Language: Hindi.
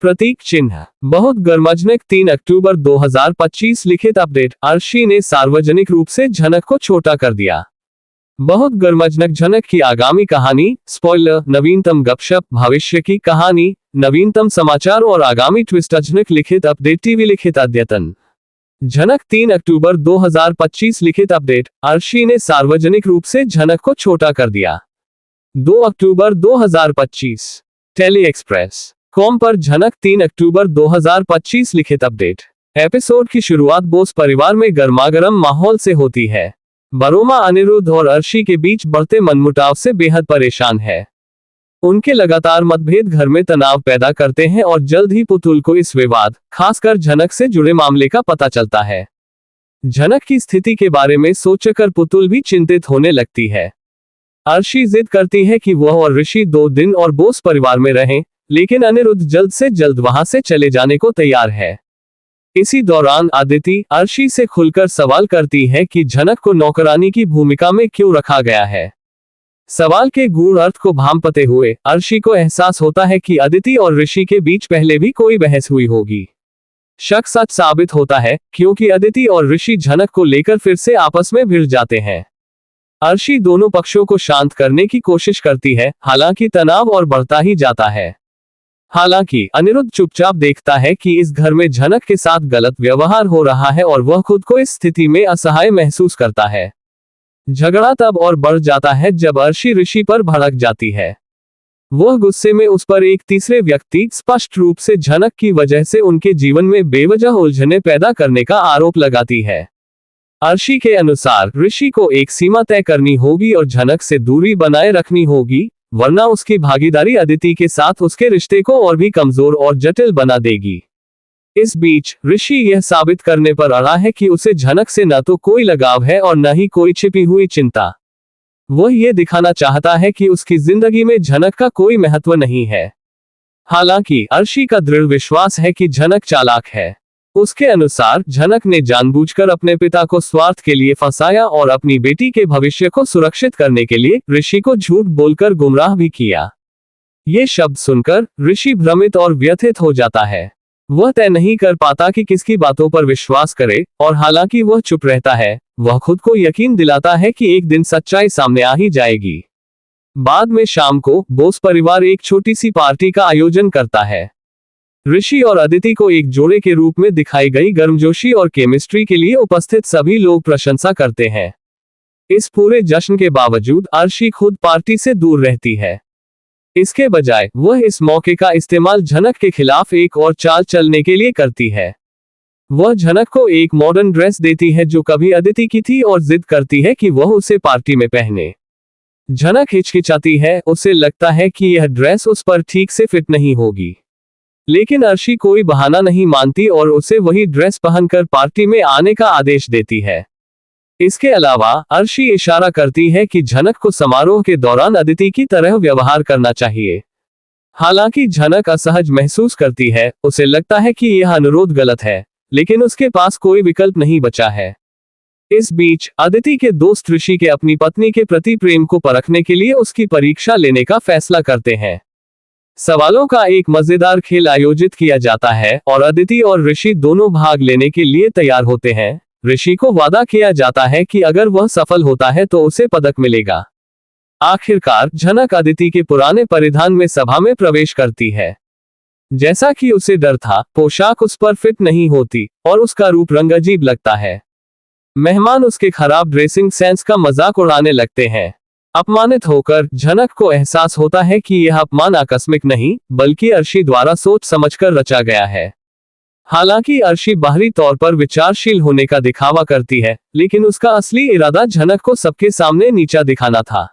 प्रतीक चिन्ह। बहुत गर्मजनक 3 अक्टूबर 2025 लिखित अपडेट। अर्शी ने सार्वजनिक रूप से झनक को छोटा कर दिया। बहुत गर्मजनक झनक की आगामी कहानी, स्पॉइलर, नवीनतम गपशप, भविष्य की कहानी, नवीनतम समाचार और आगामी ट्विस्ट। झनक लिखित अपडेट टीवी लिखित अद्यतन। झनक 3 अक्टूबर 2025 लिखित अपडेट। अर्शी ने सार्वजनिक रूप से झनक को छोटा कर दिया। 2 अक्टूबर 2025 टेली एक्सप्रेस कॉम पर झनक 3 अक्टूबर 2025 लिखित अपडेट। एपिसोड की शुरुआत बोस परिवार में गर्मागर्म माहौल से होती है। बरोमा अनिरुद्ध और अर्शी के बीच बढ़ते मनमुटाव से बेहद परेशान है। उनके लगातार मतभेद घर में तनाव पैदा करते हैं और जल्द ही पुतुल को इस विवाद, खासकर झनक से जुड़े मामले का पता चलता है। झनक की स्थिति के बारे में सोचकर पुतुल भी चिंतित होने लगती है। अर्शी जिद करती है कि वह और ऋषि 2 दिन और बोस परिवार में रहें, लेकिन अनिरुद्ध जल्द से जल्द वहां से चले जाने को तैयार है। इसी दौरान अदिति अर्शी से खुलकर सवाल करती है कि झनक को नौकरानी की भूमिका में क्यों रखा गया है। सवाल के गूढ़ अर्थ को भांपते हुए अर्शी को एहसास होता है कि अदिति और ऋषि के बीच पहले भी कोई बहस हुई होगी। शक सच साबित होता है, क्योंकि अदिति और ऋषि झनक को लेकर फिर से आपस में भिड़ जाते हैं। अर्शी दोनों पक्षों को शांत करने की कोशिश करती है, हालांकि तनाव और बढ़ता ही जाता है। हालांकि अनिरुद्ध चुपचाप देखता है कि इस घर में झनक के साथ गलत व्यवहार हो रहा है और वह खुद को इस स्थिति में असहाय महसूस करता है। झगड़ा तब और बढ़ जाता है जब अर्शी ऋषि पर भड़क जाती है। वह गुस्से में उस पर एक तीसरे व्यक्ति, स्पष्ट रूप से झनक की वजह से उनके जीवन में बेवजह उलझने पैदा करने का आरोप लगाती है। अर्शी के अनुसार ऋषि को एक सीमा तय करनी होगी और झनक से दूरी बनाए रखनी होगी, वरना उसकी भागीदारी अदिति के साथ उसके रिश्ते को और भी कमजोर और जटिल बना देगी। इस बीच ऋषि यह साबित करने पर अड़ा है कि उसे झनक से न तो कोई लगाव है और न ही कोई छिपी हुई चिंता। वह यह दिखाना चाहता है कि उसकी जिंदगी में झनक का कोई महत्व नहीं है। हालांकि अर्शी का दृढ़ विश्वास है कि झनक चालाक है। उसके अनुसार झनक ने जानबूझकर अपने पिता को स्वार्थ के लिए फंसाया और अपनी बेटी के भविष्य को सुरक्षित करने के लिए ऋषि को झूठ बोलकर गुमराह भी किया। ये शब्द सुनकर ऋषि भ्रमित और व्यथित हो जाता है। वह तय नहीं कर पाता कि किसकी बातों पर विश्वास करे, और हालांकि वह चुप रहता है, वह खुद को यकीन दिलाता है कि एक दिन सच्चाई सामने आ ही जाएगी। बाद में शाम को बोस परिवार एक छोटी सी पार्टी का आयोजन करता है। ऋषि और अदिति को एक जोड़े के रूप में दिखाई गई गर्मजोशी और केमिस्ट्री के लिए उपस्थित सभी लोग प्रशंसा करते हैं। इस पूरे जश्न के बावजूद अर्शी खुद पार्टी से दूर रहती है। इसके बजाय वह इस मौके का इस्तेमाल झनक के खिलाफ एक और चाल चलने के लिए करती है। वह झनक को एक मॉडर्न ड्रेस देती है जो कभी अदिति की थी और जिद करती है कि वह उसे पार्टी में पहने। झनक हिचकिचाती है, उसे लगता है कि यह ड्रेस उस पर ठीक से फिट नहीं होगी, लेकिन अर्शी कोई बहाना नहीं मानती और उसे वही ड्रेस पहनकर पार्टी में आने का आदेश देती है। इसके अलावा अर्शी इशारा करती है कि झनक को समारोह के दौरान अदिति की तरह व्यवहार करना चाहिए। हालांकि झनक असहज महसूस करती है, उसे लगता है कि यह अनुरोध गलत है, लेकिन उसके पास कोई विकल्प नहीं बचा है। इस बीच अदिति के दोस्त ऋषि के अपनी पत्नी के प्रति प्रेम को परखने के लिए उसकी परीक्षा लेने का फैसला करते हैं। सवालों का एक मजेदार खेल आयोजित किया जाता है और अदिति और ऋषि दोनों भाग लेने के लिए तैयार होते हैं। ऋषि को वादा किया जाता है कि अगर वह सफल होता है तो उसे पदक मिलेगा। आखिरकार झनक अदिति के पुराने परिधान में सभा में प्रवेश करती है। जैसा कि उसे डर था, पोशाक उस पर फिट नहीं होती और उसका रूप रंग अजीब लगता है। मेहमान उसके खराब ड्रेसिंग सेंस का मजाक उड़ाने लगते हैं। अपमानित होकर झनक को एहसास होता है कि यह अपमान आकस्मिक नहीं, बल्कि अर्शी द्वारा सोच समझकर रचा गया है। हालांकि अर्शी बाहरी तौर पर विचारशील होने का दिखावा करती है, लेकिन उसका असली इरादा झनक को सबके सामने नीचा दिखाना था।